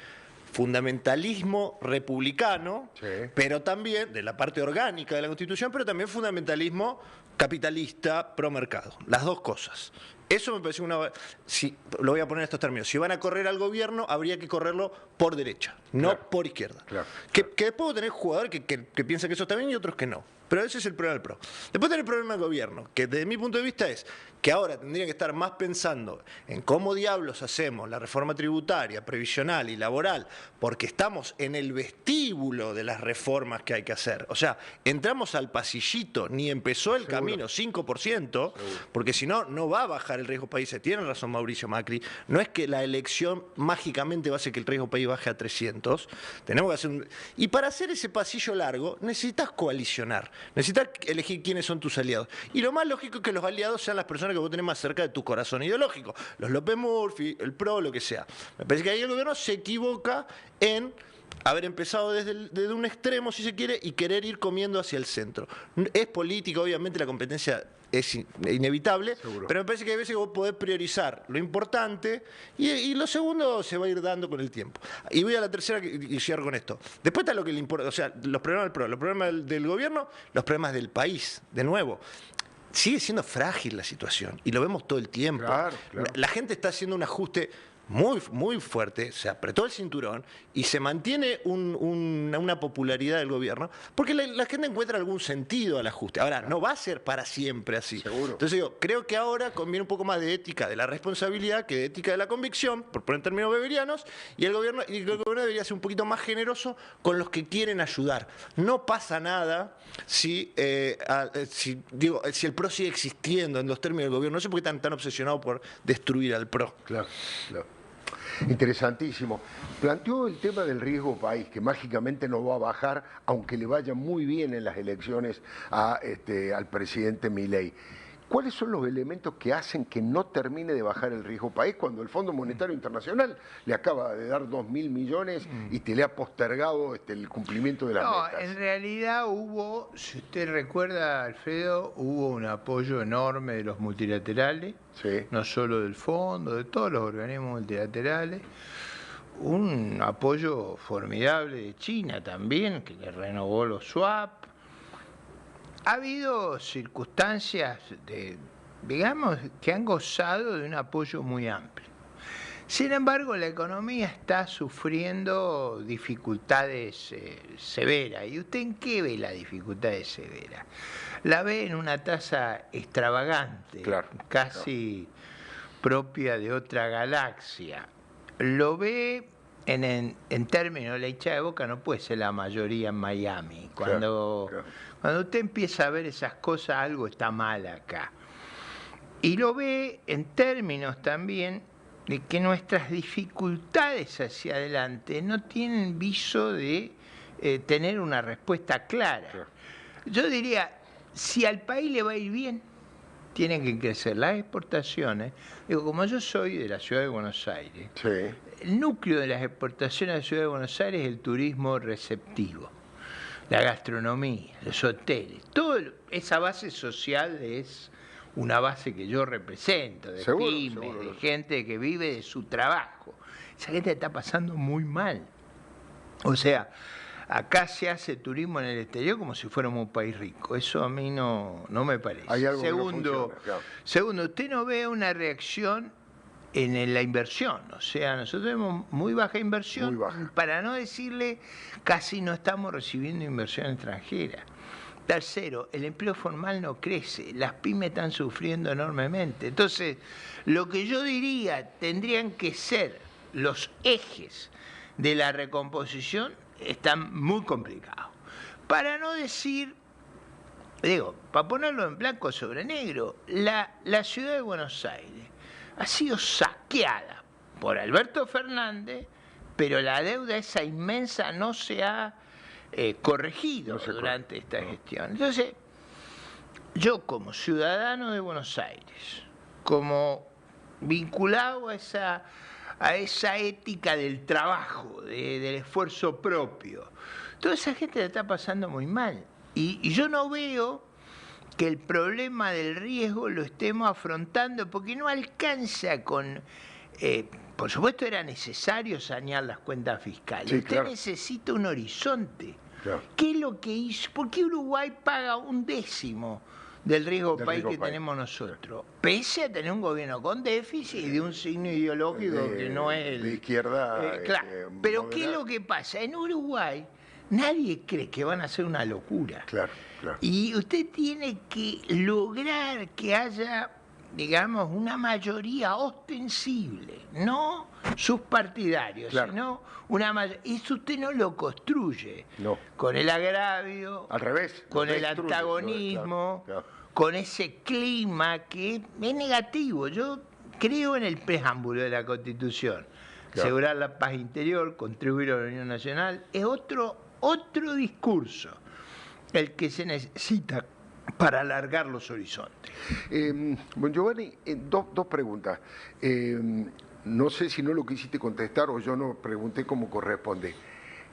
fundamentalismo republicano, sí, pero también de la parte orgánica de la Constitución, pero también fundamentalismo capitalista pro mercado. Las dos cosas. Eso me parece lo voy a poner en estos términos. Si van a correr al gobierno, habría que correrlo por derecha, no por izquierda. Que después tener jugadores que piensan que eso está bien y otros que no. Pero ese es el problema del PRO. Después tener el problema del gobierno, que desde mi punto de vista es que ahora tendrían que estar más pensando en cómo diablos hacemos la reforma tributaria, previsional y laboral, porque estamos en el vestíbulo de las reformas que hay que hacer. O sea, entramos al pasillito, ni empezó el camino, 5%, porque si no, no va a bajar el riesgo país. Tiene razón Mauricio Macri. No es que la elección mágicamente va a hacer que el riesgo país baje a 300. Tenemos que hacer Y para hacer ese pasillo largo, necesitas coalicionar. Necesitas elegir quiénes son tus aliados. Y lo más lógico es que los aliados sean las personas que vos tenés más cerca de tu corazón ideológico. Los López Murphy, el PRO, lo que sea. Me parece que ahí el gobierno se equivoca en haber empezado desde un extremo, si se quiere, y querer ir comiendo hacia el centro. Es política, obviamente la competencia es inevitable, pero me parece que hay veces que vos podés priorizar lo importante y lo segundo se va a ir dando con el tiempo. Y voy a la tercera y cierro con esto. Después está lo que le importa, o sea, los problemas del PRO, los problemas del gobierno, los problemas del país, de nuevo. Sigue siendo frágil la situación y lo vemos todo el tiempo. Claro. La gente está haciendo un ajuste muy fuerte, se apretó el cinturón y se mantiene una popularidad del gobierno porque la gente encuentra algún sentido al ajuste. Ahora, no va a ser para siempre así. Seguro. Entonces digo, creo que ahora conviene un poco más de ética de la responsabilidad que de ética de la convicción, por poner en términos beberianos, y el gobierno debería ser un poquito más generoso con los que quieren ayudar. No pasa nada si el PRO sigue existiendo en los términos del gobierno. No sé por qué están tan obsesionados por destruir al PRO. Claro. Interesantísimo. Planteó el tema del riesgo país, que mágicamente no va a bajar, aunque le vaya muy bien en las elecciones al presidente Milei. ¿Cuáles son los elementos que hacen que no termine de bajar el riesgo país cuando el Fondo Monetario Internacional le acaba de dar 2.000 millones y te le ha postergado el cumplimiento de las metas? No, en realidad hubo, si usted recuerda, Alfredo, hubo un apoyo enorme de los multilaterales, sí, no solo del Fondo, de todos los organismos multilaterales, un apoyo formidable de China también, que le renovó los swap. Ha habido circunstancias, digamos, que han gozado de un apoyo muy amplio. Sin embargo, la economía está sufriendo dificultades severas. ¿Y usted en qué ve las dificultades severas? La ve en una tasa extravagante, casi propia de otra galaxia. Lo ve en términos de la hinchada de Boca, no puede ser la mayoría en Miami. Cuando usted empieza a ver esas cosas, algo está mal acá. Y lo ve en términos también de que nuestras dificultades hacia adelante no tienen viso de tener una respuesta clara. Yo diría, si al país le va a ir bien, tienen que crecer las exportaciones. Digo, como yo soy de la ciudad de Buenos Aires, el núcleo de las exportaciones de la ciudad de Buenos Aires es el turismo receptivo, la gastronomía, los hoteles. Toda esa base social es una base que yo represento, de pymes, de gente que vive de su trabajo. Esa gente está pasando muy mal. O sea, acá se hace turismo en el exterior como si fuéramos un país rico. Eso a mí no me parece. Hay algo Segundo, que no funciona, claro. Segundo, usted no ve una reacción en la inversión. O sea, nosotros tenemos muy baja inversión. Muy baja. Para no decirle, casi no estamos recibiendo inversión extranjera. Tercero, el empleo formal no crece, las pymes están sufriendo enormemente. Entonces, lo que yo diría, tendrían que ser los ejes de la recomposición, están muy complicados. Para no decir, digo, para ponerlo en blanco sobre negro, la ciudad de Buenos Aires ha sido saqueada por Alberto Fernández, pero la deuda esa inmensa no se ha corregido durante esta gestión. Entonces, yo como ciudadano de Buenos Aires, como vinculado a esa ética del trabajo, del esfuerzo propio, toda esa gente la está pasando muy mal. Y yo no veo que el problema del riesgo lo estemos afrontando, porque no alcanza con... por supuesto era necesario sanear las cuentas fiscales. Sí, Usted claro. necesita un horizonte. Claro. ¿Qué es lo que hizo? ¿Por qué Uruguay paga 1/10 del riesgo país que tenemos nosotros? Pese a tener un gobierno con déficit y de un signo ideológico que no es el... De izquierda. claro. Pero moderada. ¿qué es lo que pasa? En Uruguay nadie cree que van a hacer una locura. Claro, claro. Y usted tiene que lograr que haya, digamos, una mayoría ostensible, no sus partidarios, Claro. sino una mayoría. Eso usted no lo construye No. con el agravio, Al revés. con lo el destruye, antagonismo, claro. con ese clima que es negativo. Yo creo en el preámbulo de la Constitución. Claro. Asegurar la paz interior, contribuir a la Unión Nacional, es otro discurso el que se necesita para alargar los horizontes. Bueno, Giovanni, dos preguntas. No sé si no lo quisiste contestar o yo no pregunté como corresponde.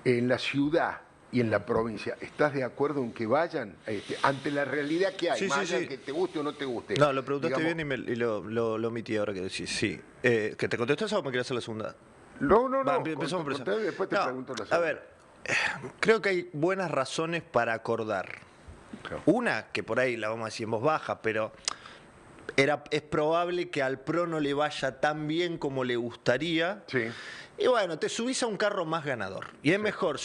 En la ciudad y en la provincia, ¿estás de acuerdo en que vayan ante la realidad que hay? Sí, más sí, allá sí. de que te guste o no te guste. No, lo preguntaste Digamos, bien y lo omití ahora que decís. Sí. ¿Que te contestó esa o me querés hacer la segunda? No. Empezamos por Conté, eso. después te No, pregunto la a segunda. ver, creo que hay buenas razones para acordar. Claro. Una, que por ahí la vamos a decir en voz baja, pero es probable que al PRO no le vaya tan bien como le gustaría. Sí. Y bueno, te subís a un carro más ganador. Y es mejor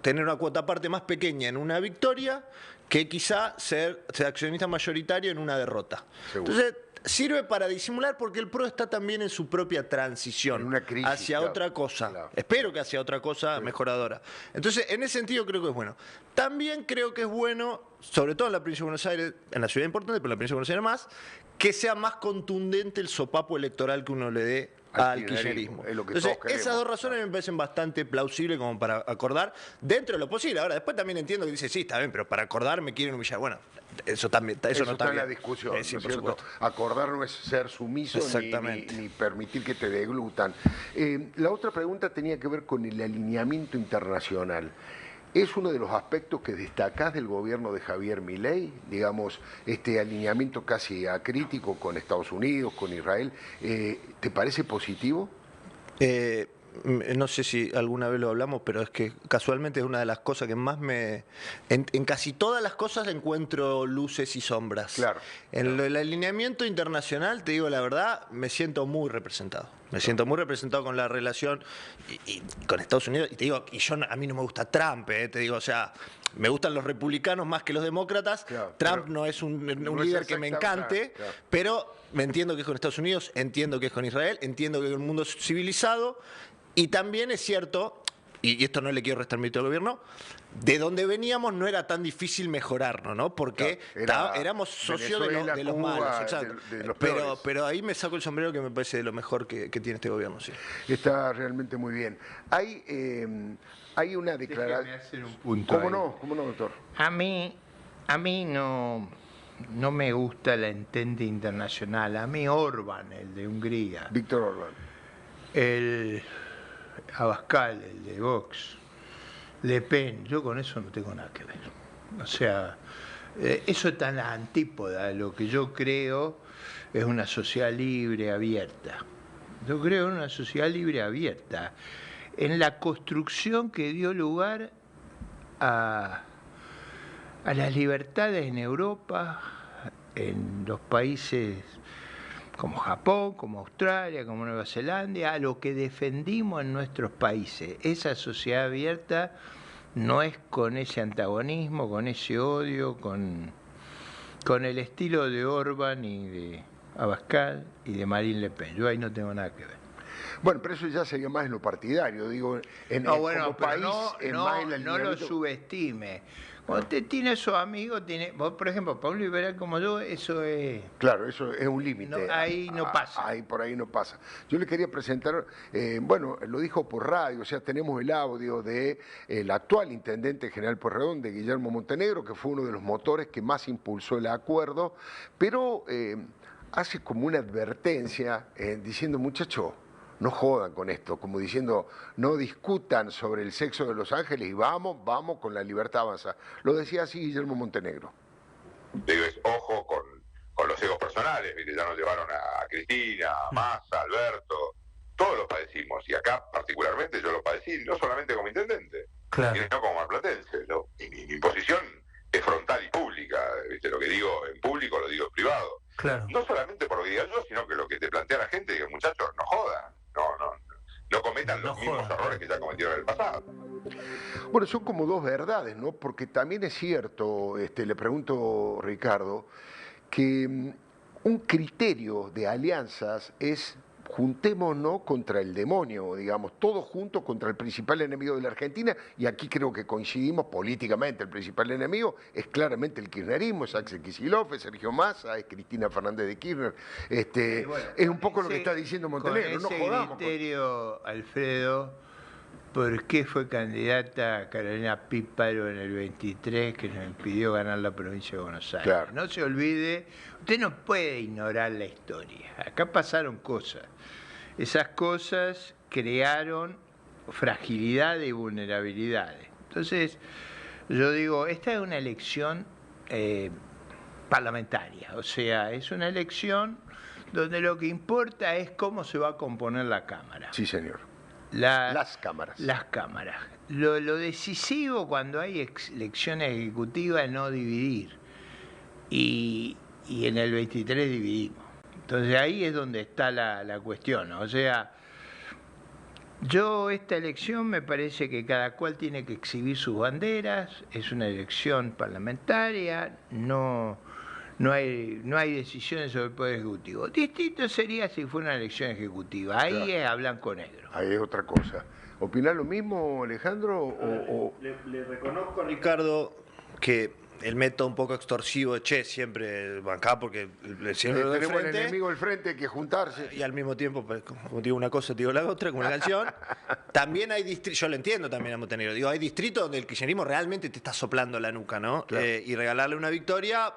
tener una cuota parte más pequeña en una victoria que quizá ser accionista mayoritario en una derrota. Seguro. Entonces, sirve para disimular porque el PRO está también en su propia transición En una crisis, hacia claro, otra cosa. claro. Espero que hacia otra cosa mejoradora. Entonces, en ese sentido creo que es bueno. También creo que es bueno, sobre todo en la provincia de Buenos Aires, en la ciudad importante, pero en la provincia de Buenos Aires más, que sea más contundente el sopapo electoral que uno le dé al kirchnerismo. Es lo que Entonces, todos queremos. esas dos razones me parecen bastante plausibles como para acordar dentro de lo posible. Ahora, después también entiendo que dice, sí, está bien, pero para acordar me quieren humillar. Bueno, eso también, eso no está en bien. la discusión, Sí, ¿no es por cierto? supuesto. Acordar no es ser sumiso Exactamente. ni permitir que te deglutan. La otra pregunta tenía que ver con el alineamiento internacional. ¿Es uno de los aspectos que destacás del gobierno de Javier Milei? Digamos, este alineamiento casi acrítico con Estados Unidos, con Israel, ¿te parece positivo? No sé si alguna vez lo hablamos, pero es que casualmente es una de las cosas que más me... En casi todas las cosas encuentro luces y sombras. Claro. En el alineamiento internacional, te digo la verdad, me siento muy representado. Me siento muy representado con la relación y con Estados Unidos. Y te digo, a mí no me gusta Trump, te digo, o sea, me gustan los republicanos más que los demócratas. Claro, Trump no es un líder que me encante, claro. pero me entiendo que es con Estados Unidos, entiendo que es con Israel, entiendo que es un mundo civilizado. Y también es cierto, y esto no le quiero restar mérito al gobierno, de donde veníamos no era tan difícil mejorarnos, ¿no? Porque Claro, éramos socios Venezuela, de los Cuba, malos, exacto. de los peores. Pero ahí me saco el sombrero que me parece de lo mejor que tiene este gobierno, sí. Está realmente muy bien. Hay una declaración... Déjeme hacer un punto ¿Cómo ahí. no, doctor? A mí no me gusta la entente internacional. A mí Orbán, el de Hungría, Víctor Orbán. el Abascal, el de Vox, Le Pen, yo con eso no tengo nada que ver. O sea, eso está en la antípoda de lo que yo creo es una sociedad libre, abierta. Yo creo en una sociedad libre, abierta, en la construcción que dio lugar a las libertades en Europa, en los países como Japón, como Australia, como Nueva Zelanda, a lo que defendimos en nuestros países. Esa sociedad abierta no es con ese antagonismo, con ese odio, con el estilo de Orbán y de Abascal y de Marine Le Pen. Yo ahí no tengo nada que ver. Bueno, pero eso ya sería más en lo partidario, digo, como país, no lo subestime. Cuando usted tiene esos amigos, vos, por ejemplo, para un liberal como yo, eso es... Claro, eso es un límite. Ahí no pasa. Por ahí no pasa. Yo le quería presentar, bueno, lo dijo por radio, o sea, tenemos el audio de el actual intendente general Pueyrredón, de Guillermo Montenegro, que fue uno de los motores que más impulsó el acuerdo, pero hace como una advertencia diciendo, muchachos, no jodan con esto, como diciendo, no discutan sobre el sexo de los ángeles y vamos con la libertad avanzada. Lo decía así Guillermo Montenegro. Digo, ojo con los egos personales, ¿viste? Ya nos llevaron a Cristina, a Massa, a Alberto, todos lo padecimos, y acá particularmente yo lo padecí, no solamente como intendente, sino como marplatense. Mi posición es frontal y pública, ¿viste? Lo que digo en público lo digo en privado. Claro. No solamente por lo que diga yo, sino que lo que te plantea la gente, digo, muchachos, no jodan. No cometan los mismos errores que ya cometieron en el pasado. Bueno, son como dos verdades, ¿no? Porque también es cierto, le pregunto, Ricardo, que un criterio de alianzas es juntémonos contra el demonio, digamos, todos juntos contra el principal enemigo de la Argentina, y aquí creo que coincidimos políticamente. El principal enemigo es claramente el kirchnerismo, es Axel Kicillof, es Sergio Massa, es Cristina Fernández de Kirchner. Bueno, es un poco lo que está diciendo Montenegro, no jodamos. Con ese criterio, Alfredo, ¿por qué fue candidata Carolina Píparo en el 23 que nos impidió ganar la provincia de Buenos Aires? Claro. No se olvide, usted no puede ignorar la historia. Acá pasaron cosas. Esas cosas crearon fragilidad y vulnerabilidades. Entonces, yo digo, esta es una elección parlamentaria, o sea, es una elección donde lo que importa es cómo se va a componer la Cámara. Sí, señor. Las cámaras. Las cámaras. Lo decisivo cuando hay elecciones ejecutivas es no dividir. Y en el 23 dividimos. Entonces ahí es donde está la cuestión. O sea, esta elección me parece que cada cual tiene que exhibir sus banderas. Es una elección parlamentaria. No hay decisiones sobre el Poder Ejecutivo. Distinto sería si fuera una elección ejecutiva. Ahí claro, es a blanco-negro. Ahí es otra cosa. ¿Opinás lo mismo, Alejandro? Le reconozco a Ricardo que el método un poco extorsivo, siempre bancá porque tenemos el enemigo del frente, hay que juntarse. Y al mismo tiempo, pues, como digo una cosa, digo la otra, como la canción. También hay distritos, yo lo entiendo también a Montenegro, digo, hay distritos donde el kirchnerismo realmente te está soplando la nuca, ¿no? Claro. Y regalarle una victoria,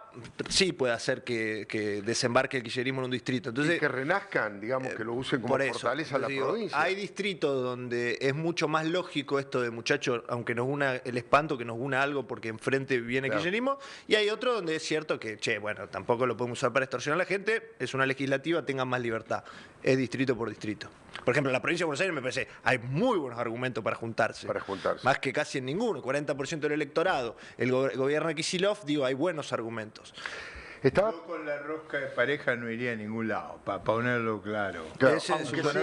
sí puede hacer que desembarque el kirchnerismo en un distrito. Entonces, y que renazcan, digamos, que lo usen como fortaleza a la provincia. Hay distritos donde es mucho más lógico esto de, muchachos, aunque nos una el espanto, que nos una algo porque enfrente viene el kirchnerismo, y hay otro donde es cierto que, bueno, tampoco lo podemos usar para extorsionar a la gente, es una legislativa, tengan más libertad. Es distrito por distrito. Por ejemplo, en la provincia de Buenos Aires me parece hay muy buenos argumentos para juntarse. Más que casi en ninguno, 40% del electorado. El gobierno de Kicillof, digo, hay buenos argumentos. Yo con la rosca de pareja no iría a ningún lado, para ponerlo claro. Nosotros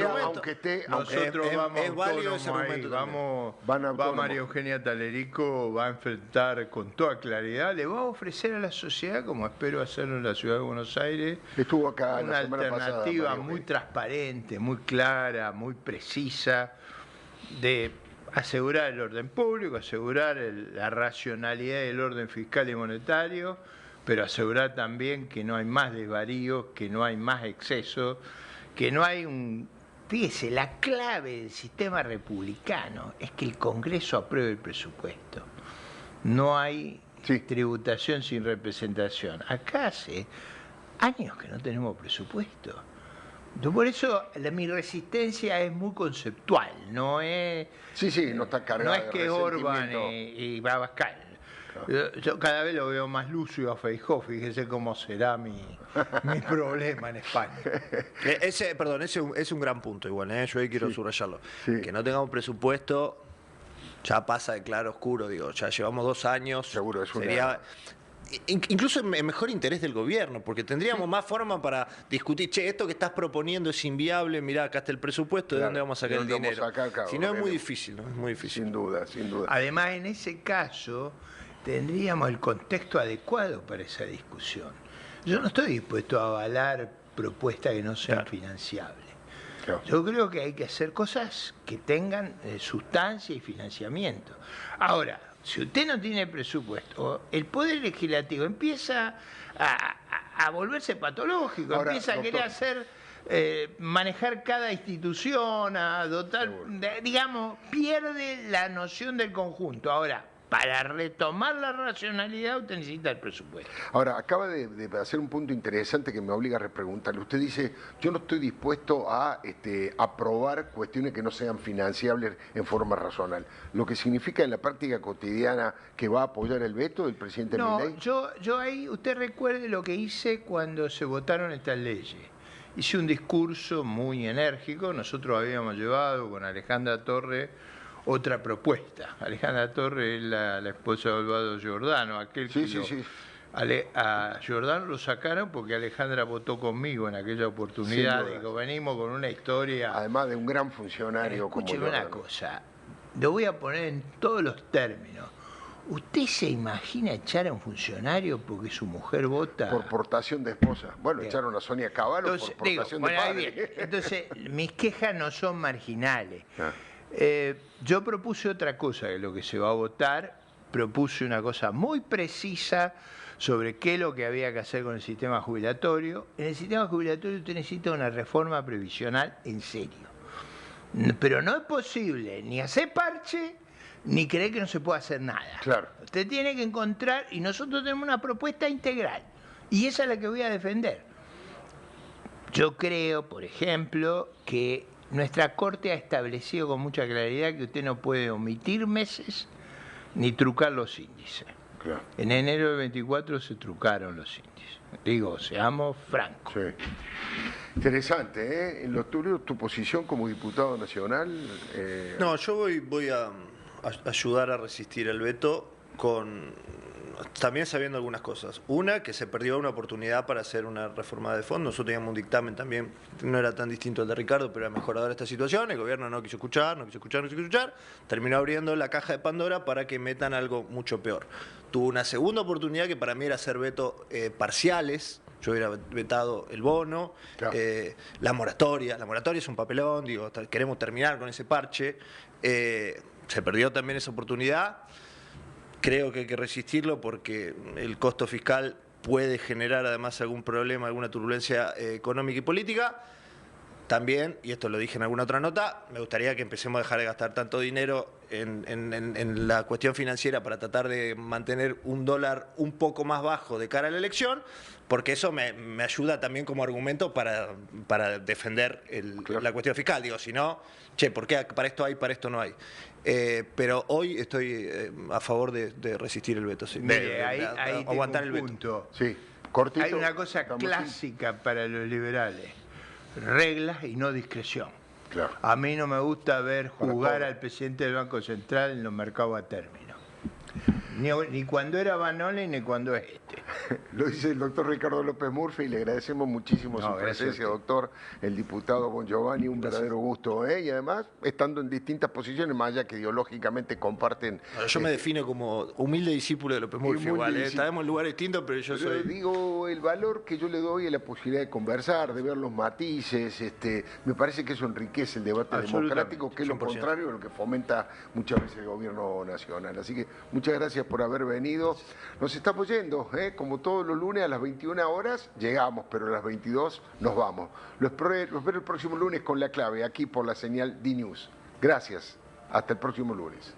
vamos es válido ese argumento. Va María Eugenia Talerico, va a enfrentar con toda claridad, le va a ofrecer a la sociedad, como espero hacerlo en la ciudad de Buenos Aires, estuvo acá una alternativa muy transparente, muy clara, muy precisa, de asegurar el orden público, asegurar la racionalidad del orden fiscal y monetario, pero asegurar también que no hay más desvaríos, que no hay más exceso, que no hay un... Fíjese, la clave del sistema republicano es que el Congreso apruebe el presupuesto. No hay tributación sin representación. Acá hace años que no tenemos presupuesto. Por eso mi resistencia es muy conceptual, no es... no está cargada. No es que Orbán y Abascal. Yo cada vez lo veo más lúcido a Feijóo, fíjese cómo será mi problema en España. Ese es un gran punto igual, yo ahí quiero subrayarlo. Que no tengamos presupuesto, ya pasa de claro oscuro, digo, ya llevamos 2 años. Seguro, es sería incluso en mejor interés del gobierno, porque tendríamos más forma para discutir, che, esto que estás proponiendo es inviable, mirá, acá está el presupuesto, ¿de dónde vamos a sacar el dinero? Si no, es muy difícil, ¿no? Es muy difícil. Sin duda, sin duda. Además, en ese caso, tendríamos el contexto adecuado para esa discusión. Yo no estoy dispuesto a avalar propuestas que no sean financiables. Yo creo que hay que hacer cosas que tengan sustancia y financiamiento. Ahora, si usted no tiene presupuesto, el Poder Legislativo empieza a volverse patológico, empieza a querer manejar cada institución, a dotar, digamos, pierde la noción del conjunto. Ahora, para retomar la racionalidad usted necesita el presupuesto. Ahora, acaba de hacer un punto interesante que me obliga a repreguntarle. Usted dice, yo no estoy dispuesto a aprobar cuestiones que no sean financiables en forma racional. Lo que significa en la práctica cotidiana que va a apoyar el veto del presidente Milei. No, yo ahí, usted recuerde lo que hice cuando se votaron estas leyes. Hice un discurso muy enérgico. Nosotros habíamos llevado con Alejandra Torre otra propuesta. Alejandra Torre es la esposa de Osvaldo Giordano, aquel que a Giordano lo sacaron porque Alejandra votó conmigo en aquella oportunidad. Digo, venimos con una historia. Además de un gran funcionario. Escúcheme una cosa, lo voy a poner en todos los términos. ¿Usted se imagina echar a un funcionario porque su mujer vota? Por portación de esposa. Bueno, echaron a Sonia Cavallo por portación de padre. Entonces, mis quejas no son marginales. Yo propuse otra cosa de lo que se va a votar, propuse una cosa muy precisa sobre qué es lo que había que hacer con el sistema jubilatorio. En el sistema jubilatorio usted necesita una reforma previsional en serio. Pero no es posible ni hacer parche, ni creer que no se puede hacer nada. Claro. Usted tiene que encontrar, y nosotros tenemos una propuesta integral, y esa es la que voy a defender. Yo creo, por ejemplo, que nuestra Corte ha establecido con mucha claridad que usted no puede omitir meses ni trucar los índices. Claro. En enero del 24 se trucaron los índices. Digo, seamos francos. Sí. Interesante, ¿eh? ¿Lo tuyo, tu posición como diputado nacional? No, yo voy a ayudar a resistir el veto también sabiendo algunas cosas. Una, que se perdió una oportunidad para hacer una reforma de fondo. Nosotros teníamos un dictamen también, no era tan distinto al de Ricardo, pero era mejorador esta situación. El gobierno no quiso escuchar. Terminó abriendo la caja de Pandora para que metan algo mucho peor. Tuvo una segunda oportunidad que para mí era hacer veto parciales. Yo hubiera vetado el bono, claro. La moratoria. La moratoria es un papelón, digo, queremos terminar con ese parche. Se perdió también esa oportunidad. Creo que hay que resistirlo porque el costo fiscal puede generar además algún problema, alguna turbulencia económica y política. También, y esto lo dije en alguna otra nota, me gustaría que empecemos a dejar de gastar tanto dinero en la cuestión financiera para tratar de mantener un dólar un poco más bajo de cara a la elección, porque eso me ayuda también como argumento para defender la cuestión fiscal. Digo, si no, ¿por qué para esto hay, para esto no hay? Pero hoy estoy a favor de resistir el veto. Sí, ahí aguantar el veto. Sí, cortito. Hay una cosa clásica para los liberales: reglas y no discreción. Claro. A mí no me gusta ver jugar al presidente del Banco Central en los mercados a término. Ni cuando era Banole ni cuando es este. Lo dice el doctor Ricardo López Murphy y le agradecemos muchísimo su presencia, doctor, el diputado Bon Giovanni, un verdadero gusto, y además estando en distintas posiciones, más allá que ideológicamente comparten. Yo me defino como humilde discípulo de López Murphy, igual, estaremos en lugares distintos, pero yo soy... Digo, el valor que yo le doy es la posibilidad de conversar, de ver los matices, me parece que eso enriquece el debate democrático, que es lo contrario de lo que fomenta muchas veces el gobierno nacional. Así que muchas gracias por haber venido. Nos estamos yendo, como todos los lunes a las 21 horas llegamos, pero a las 22 nos vamos. Los espero el próximo lunes con La Clave, aquí por la señal D-News. Gracias. Hasta el próximo lunes.